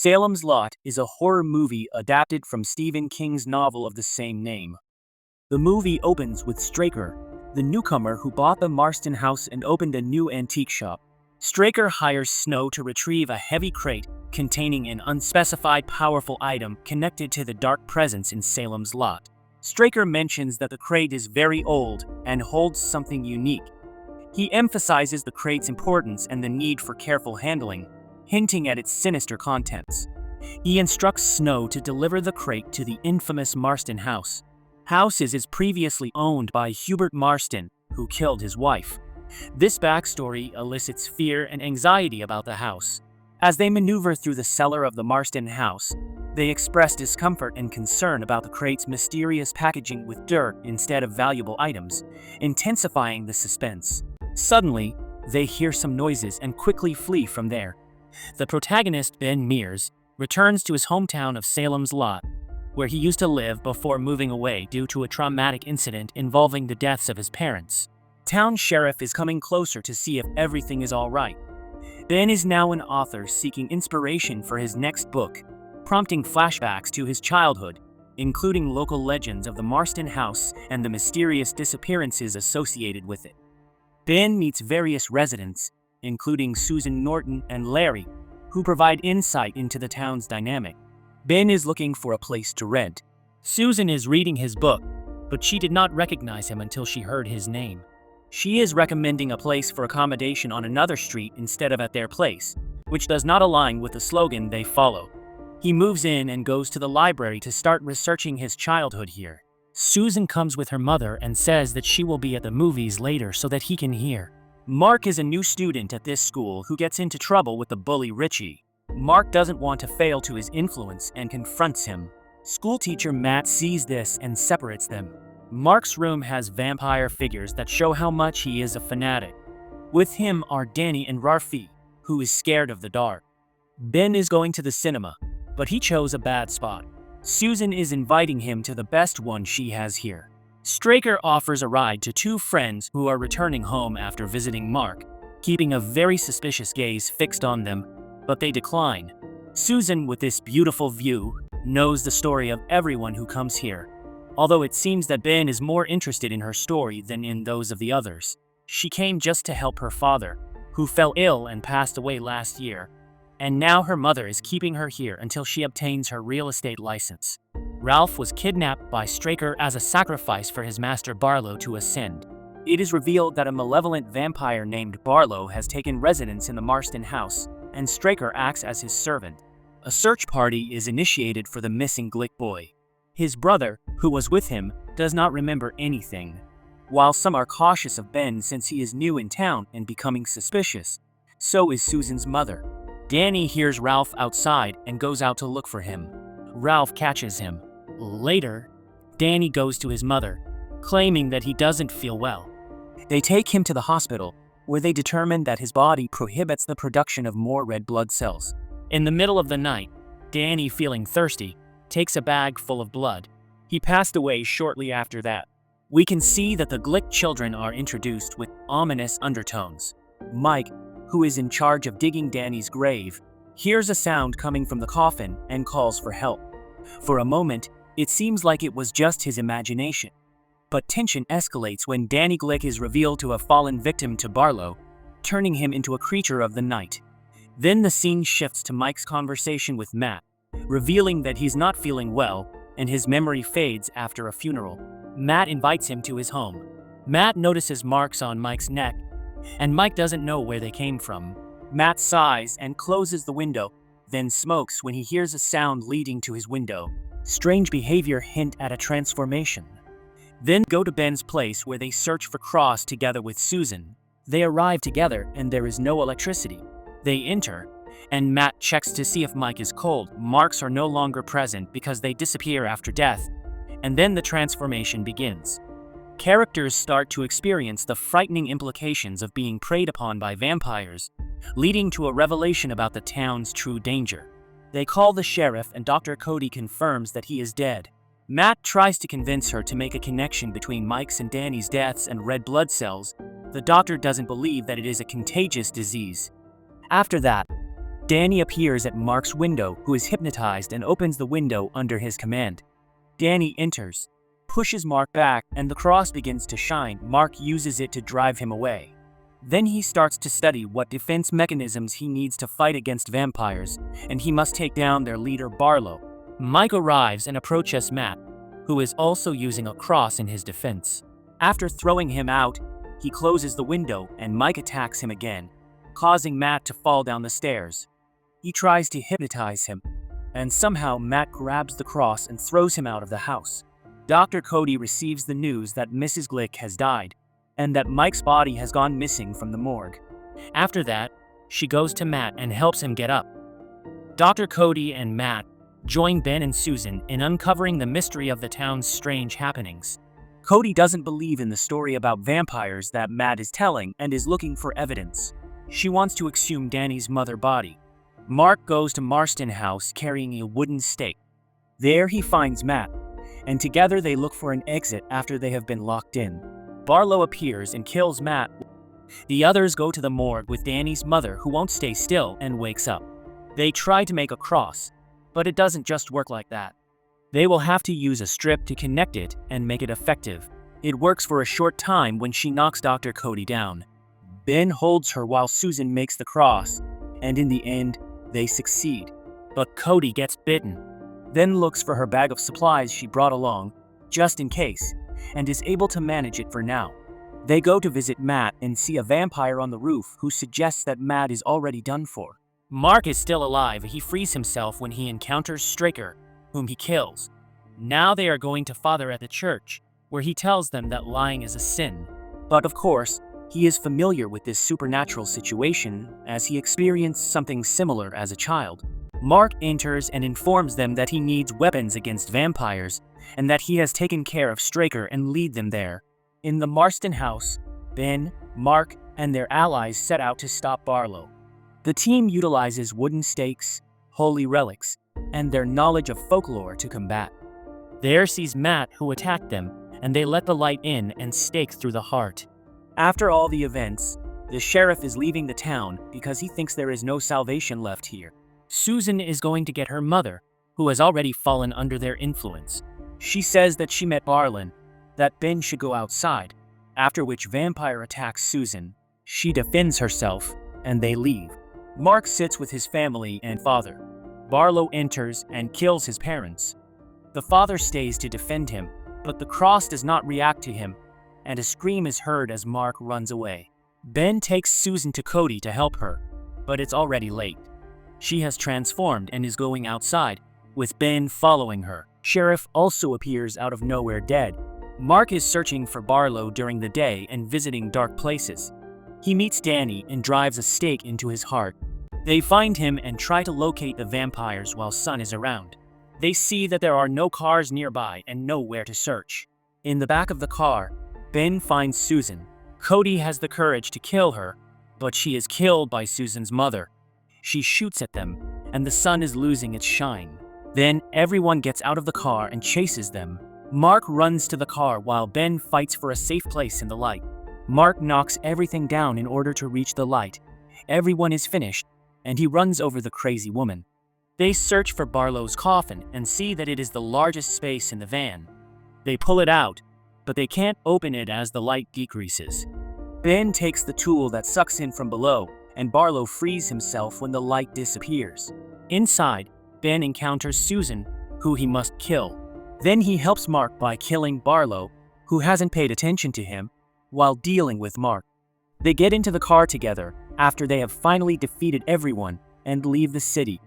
Salem's Lot is a horror movie adapted from Stephen King's novel of the same name. The movie opens with Straker, the newcomer who bought the Marsten House and opened a new antique shop. Straker hires Snow to retrieve a heavy crate containing an unspecified powerful item connected to the dark presence in Salem's Lot. Straker mentions that the crate is very old and holds something unique. He emphasizes the crate's importance and the need for careful handling, hinting at its sinister contents. He instructs Snow to deliver the crate to the infamous Marsten House. House is previously owned by Hubert Marsten, who killed his wife. This backstory elicits fear and anxiety about the house. As they maneuver through the cellar of the Marsten House, they express discomfort and concern about the crate's mysterious packaging with dirt instead of valuable items, intensifying the suspense. Suddenly, they hear some noises and quickly flee from there. The protagonist, Ben Mears, returns to his hometown of Salem's Lot, where he used to live before moving away due to a traumatic incident involving the deaths of his parents. Town sheriff is coming closer to see if everything is all right. Ben is now an author seeking inspiration for his next book, prompting flashbacks to his childhood, including local legends of the Marsten House and the mysterious disappearances associated with it. Ben meets various residents, including Susan Norton and Larry, who provide insight into the town's dynamic. Ben is looking for a place to rent. Susan is reading his book, but she did not recognize him until she heard his name. She is recommending a place for accommodation on another street instead of at their place, which does not align with the slogan they follow. He moves in and goes to the library to start researching his childhood here. Susan comes with her mother and says that she will be at the movies later so that he can hear. Mark is a new student at this school who gets into trouble with the bully Richie. Mark doesn't want to fail to his influence and confronts him. Schoolteacher Matt sees this and separates them. Mark's room has vampire figures that show how much he is a fanatic. With him are Danny and Rarfi, who is scared of the dark. Ben is going to the cinema, but he chose a bad spot. Susan is inviting him to the best one she has here. Straker offers a ride to two friends who are returning home after visiting Mark, keeping a very suspicious gaze fixed on them, but they decline. Susan, with this beautiful view, knows the story of everyone who comes here, although it seems that Ben is more interested in her story than in those of the others. She came just to help her father, who fell ill and passed away last year, and now her mother is keeping her here until she obtains her real estate license. Ralph was kidnapped by Straker as a sacrifice for his master Barlow to ascend. It is revealed that a malevolent vampire named Barlow has taken residence in the Marsten House, and Straker acts as his servant. A search party is initiated for the missing Glick boy. His brother, who was with him, does not remember anything. While some are cautious of Ben since he is new in town and becoming suspicious, so is Susan's mother. Danny hears Ralph outside and goes out to look for him. Ralph catches him. Later, Danny goes to his mother, claiming that he doesn't feel well. They take him to the hospital, where they determine that his body prohibits the production of more red blood cells. In the middle of the night, Danny, feeling thirsty, takes a bag full of blood. He passed away shortly after that. We can see that the Glick children are introduced with ominous undertones. Mike, who is in charge of digging Danny's grave, hears a sound coming from the coffin and calls for help. For a moment, it seems like it was just his imagination. But tension escalates when Danny Glick is revealed to have fallen victim to Barlow, turning him into a creature of the night. Then the scene shifts to Mike's conversation with Matt, revealing that he's not feeling well and his memory fades after a funeral. Matt invites him to his home. Matt notices marks on Mike's neck, and Mike doesn't know where they came from. Matt sighs and closes the window, then smokes when he hears a sound leading to his window. Strange behavior hint at a transformation. Then go to Ben's place where they search for Cross together with Susan. They arrive together and there is no electricity. They enter, and Matt checks to see if Mike is cold. Marks are no longer present because they disappear after death, and then the transformation begins. Characters start to experience the frightening implications of being preyed upon by vampires, leading to a revelation about the town's true danger. They call the sheriff and Dr. Cody confirms that he is dead. Matt tries to convince her to make a connection between Mike's and Danny's deaths and red blood cells. The doctor doesn't believe that it is a contagious disease. After that, Danny appears at Mark's window, who is hypnotized and opens the window under his command. Danny enters, pushes Mark back, and the cross begins to shine. Mark uses it to drive him away. Then he starts to study what defense mechanisms he needs to fight against vampires, and he must take down their leader Barlow. Mike arrives and approaches Matt, who is also using a cross in his defense. After throwing him out, he closes the window and Mike attacks him again, causing Matt to fall down the stairs. He tries to hypnotize him, and somehow Matt grabs the cross and throws him out of the house. Dr. Cody receives the news that Mrs. Glick has died, and that Mike's body has gone missing from the morgue. After that, she goes to Matt and helps him get up. Dr. Cody and Matt join Ben and Susan in uncovering the mystery of the town's strange happenings. Cody doesn't believe in the story about vampires that Matt is telling and is looking for evidence. She wants to exhume Danny's mother body. Mark goes to Marsten House carrying a wooden stake. There he finds Matt, and together they look for an exit after they have been locked in. Barlow appears and kills Matt. The others go to the morgue with Danny's mother, who won't stay still and wakes up. They try to make a cross, but it doesn't just work like that. They will have to use a strip to connect it and make it effective. It works for a short time when she knocks Dr. Cody down. Ben holds her while Susan makes the cross, and in the end, they succeed. But Cody gets bitten, then looks for her bag of supplies she brought along, just in case, and is able to manage it for now. They go to visit Matt and see a vampire on the roof who suggests that Matt is already done for. Mark is still alive. He frees himself when he encounters Straker, whom he kills. Now they are going to Father at the church, where he tells them that lying is a sin. But of course, he is familiar with this supernatural situation as he experienced something similar as a child. Mark enters and informs them that he needs weapons against vampires and that he has taken care of Straker and lead them there. In the Marsten House, Ben, Mark, and their allies set out to stop Barlow. The team utilizes wooden stakes, holy relics, and their knowledge of folklore to combat. There sees Matt, who attacked them, and they let the light in and stake through the heart. After all the events, the sheriff is leaving the town because he thinks there is no salvation left here. Susan is going to get her mother, who has already fallen under their influence. She says that she met Barlin, that Ben should go outside, after which vampire attacks Susan. She defends herself, and they leave. Mark sits with his family and father. Barlow enters and kills his parents. The father stays to defend him, but the cross does not react to him, and a scream is heard as Mark runs away. Ben takes Susan to Cody to help her, but it's already late. She has transformed and is going outside, with Ben following her. Sheriff also appears out of nowhere dead. Mark is searching for Barlow during the day and visiting dark places. He meets Danny and drives a stake into his heart. They find him and try to locate the vampires while Sun is around. They see that there are no cars nearby and nowhere to search. In the back of the car, Ben finds Susan. Cody has the courage to kill her, but she is killed by Susan's mother. She shoots at them, and the sun is losing its shine. Then everyone gets out of the car and chases them. Mark runs to the car while Ben fights for a safe place in the light. Mark knocks everything down in order to reach the light. Everyone is finished, and he runs over the crazy woman. They search for Barlow's coffin and see that it is the largest space in the van. They pull it out, but they can't open it as the light decreases. Ben takes the tool that sucks in from below, and Barlow frees himself when the light disappears. Inside, Ben encounters Susan, who he must kill. Then he helps Mark by killing Barlow, who hasn't paid attention to him, while dealing with Mark. They get into the car together after they have finally defeated everyone and leave the city.